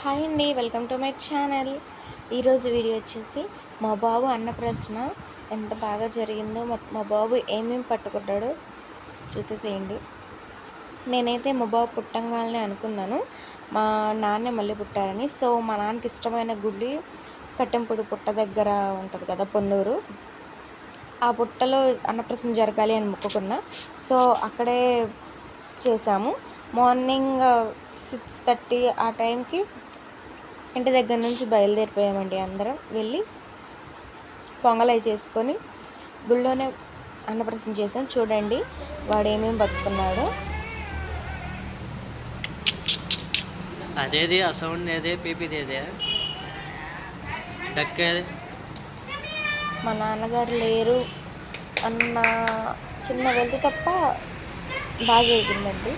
Hi అండి, welcome to my channel. ఈరోజు video వచ్చేసి మా బాబు అన్నప్రాసన ఎంత బాగా జరిగిందో, మా బాబు ఏమేమి పట్టుకుంటాడో చూసేసేయండి. నేనైతే మా బాబు పుట్టంగానే అనుకున్నాను మా నాన్నే మళ్ళీ పుట్టారని. సో మా నాన్నకి ఇష్టమైన గుడి కట్టెంపూడి పుట్ట దగ్గర ఉంటుంది కదా, పొన్నూరు. ఆ పుట్టలో అన్నప్రాసన జరగాలి అని మొక్కుకున్నా. సో అక్కడే చేసాము. మార్నింగ్ 6:30 ఆ టైంకి ఇంటి దగ్గర నుంచి బయలుదేరిపోయామండి. అందరం వెళ్ళి పొంగలై చేసుకొని గుళ్ళోనే అన్నప్రాసన చేసాం. చూడండి వాడు ఏమేమి బతుకున్నాడో. అదేది ఆ సౌండ్ ఏదే పీపీదేదే డక్కేది. మా నాన్నగారు లేరు అన్న చిన్న వెళ్తే తప్ప బాగా జరిగిందండి.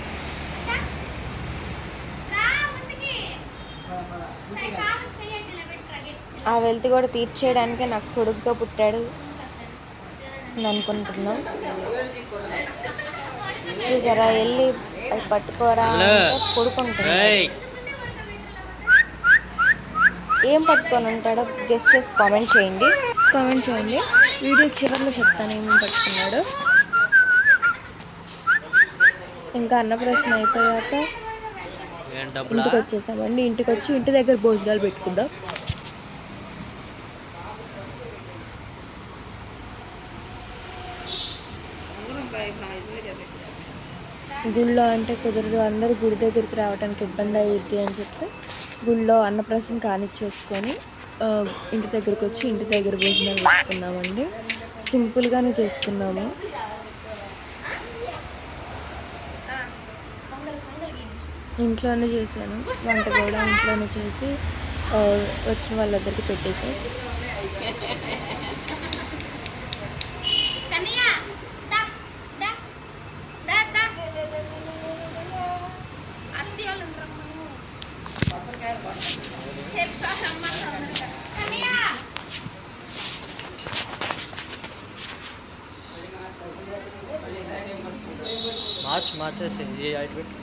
ఆ వెళ్తి కూడా తీర్చేయడానికే నాకు కొడుకుగా పుట్టాడు అని అనుకుంటున్నాం. చూసారా, వెళ్ళి అది పట్టుకోరా అంటే పడుకుంటున్నాడు. ఏం పట్టుకొని ఉంటాడో గెస్ట్ చేసి కామెంట్ చేయండి. వీడియో చివరిలో చెప్తాను ఏమేమి పట్టుకున్నాడు. ఇంకా అన్నప్రాసన అయిపోయాక ఇంటికి వచ్చేసామండి. ఇంటికి వచ్చి ఇంటి దగ్గర భోజనాలు పెట్టుకుందాం. గుళ్ళో అంటే కుదరదు, అందరూ గుడి దగ్గరికి రావడానికి ఇబ్బంది అయ్యిద్ది అని చెప్పి గుళ్ళో అన్నప్రాసన కానిచ్చేసుకొని ఇంటి దగ్గరికి వచ్చి ఇంటి దగ్గర భోజనాలు పెట్టుకున్నామండి. సింపుల్గానే చేసుకున్నాము. ఇంట్లోనే చేశాను, వంట కూడా ఇంట్లోనే చేసి వచ్చిన వాళ్ళందరికీ పెట్టేసాను. మార్చేసి ఏ ఐట్ పెట్టు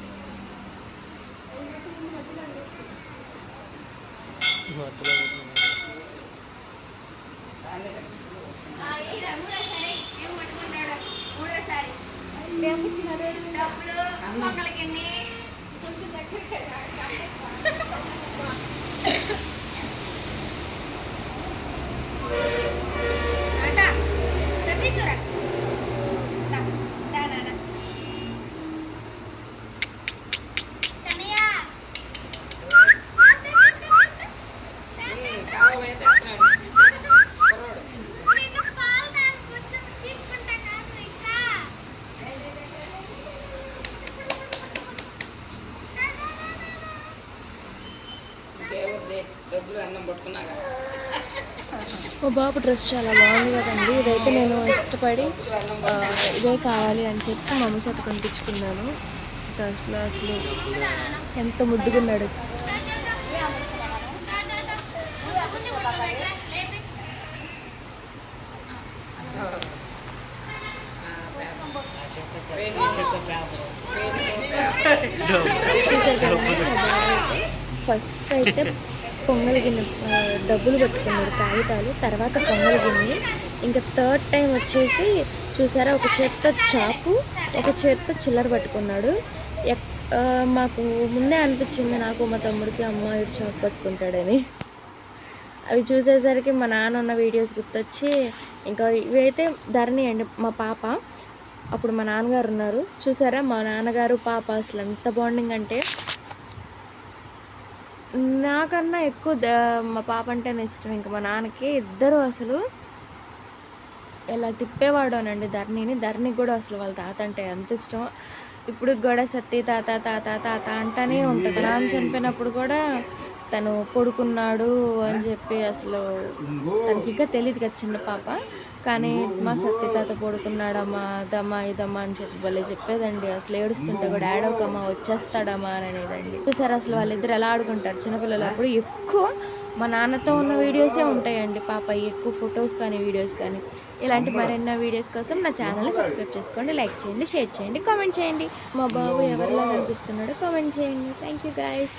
మా బాబు డ్రెస్ చాలా బాగుంది కదండి. ఇదైతే నేను ఇష్టపడి ఇదే కావాలి అని చెప్పి మా అమ్మ చేత కొనిపించుకున్నాను. అసలు ఎంత ముద్దుగున్నాడు. ఫస్ట్ అయితే పొంగల్ గిన్నె డబ్బులు పెట్టుకున్నాడు, కాగితాలు, తర్వాత పొంగల్ గిన్నె. ఇంకా థర్డ్ టైం వచ్చేసి చూసారా, ఒక చేత్తో చాకు, ఒక చేత్తో చిల్లర పట్టుకున్నాడు. మాకు ముందే అనిపించింది నాకు మా తమ్ముడికి అమ్మ ఇటు చాకు పట్టుకుంటాడని. అవి చూసేసరికి మా నాన్న ఉన్న వీడియోస్ గుర్తొచ్చి ఇంకా ఇవైతే ధరణి అండి మా పాప. అప్పుడు మా నాన్నగారు ఉన్నారు. చూసారా మా నాన్నగారు పాప అసలు ఎంత బాండింగ్ అంటే, నాకన్నా ఎక్కువ మా పాప అంటేనే ఇష్టం. ఇంకా మా నాన్నకి ఇద్దరు అసలు ఎలా తిప్పేవాడోనండి ధరణికి కూడా అసలు వాళ్ళ తాత అంటే ఎంత ఇష్టం. ఇప్పుడు కూడా సత్తి తాత తాత తాత అంటానే ఉంటుంది. నాన్న చనిపోయినప్పుడు కూడా తను పడుకున్నాడు అని చెప్పి అసలు తనకి ఇంకా తెలియదు కదా చిన్న పాప, కానీ మా సత్య తాత పడుకున్నాడమ్మా అదమ్మా ఇదమ్మా అని చెప్పి భలే చెప్పేదండి. అసలు ఏడుస్తుంటే కూడా ఏడవకమ్మా వచ్చేస్తాడమ్మా అని అనేదండి. చూసారు అసలు వాళ్ళిద్దరు ఎలా ఆడుకుంటారు చిన్నపిల్లలు. అప్పుడు ఎక్కువ మా నాన్నతో ఉన్న వీడియోసే ఉంటాయండి పాప, ఎక్కువ ఫొటోస్ కానీ వీడియోస్ కానీ. ఇలాంటి మరెన్నో వీడియోస్ కోసం నా ఛానల్ని సబ్స్క్రైబ్ చేసుకోండి, లైక్ చేయండి, షేర్ చేయండి, కామెంట్ చేయండి. మా బాబు ఎవరిలా కనిపిస్తున్నాడో కామెంట్ చేయండి. Thank you guys.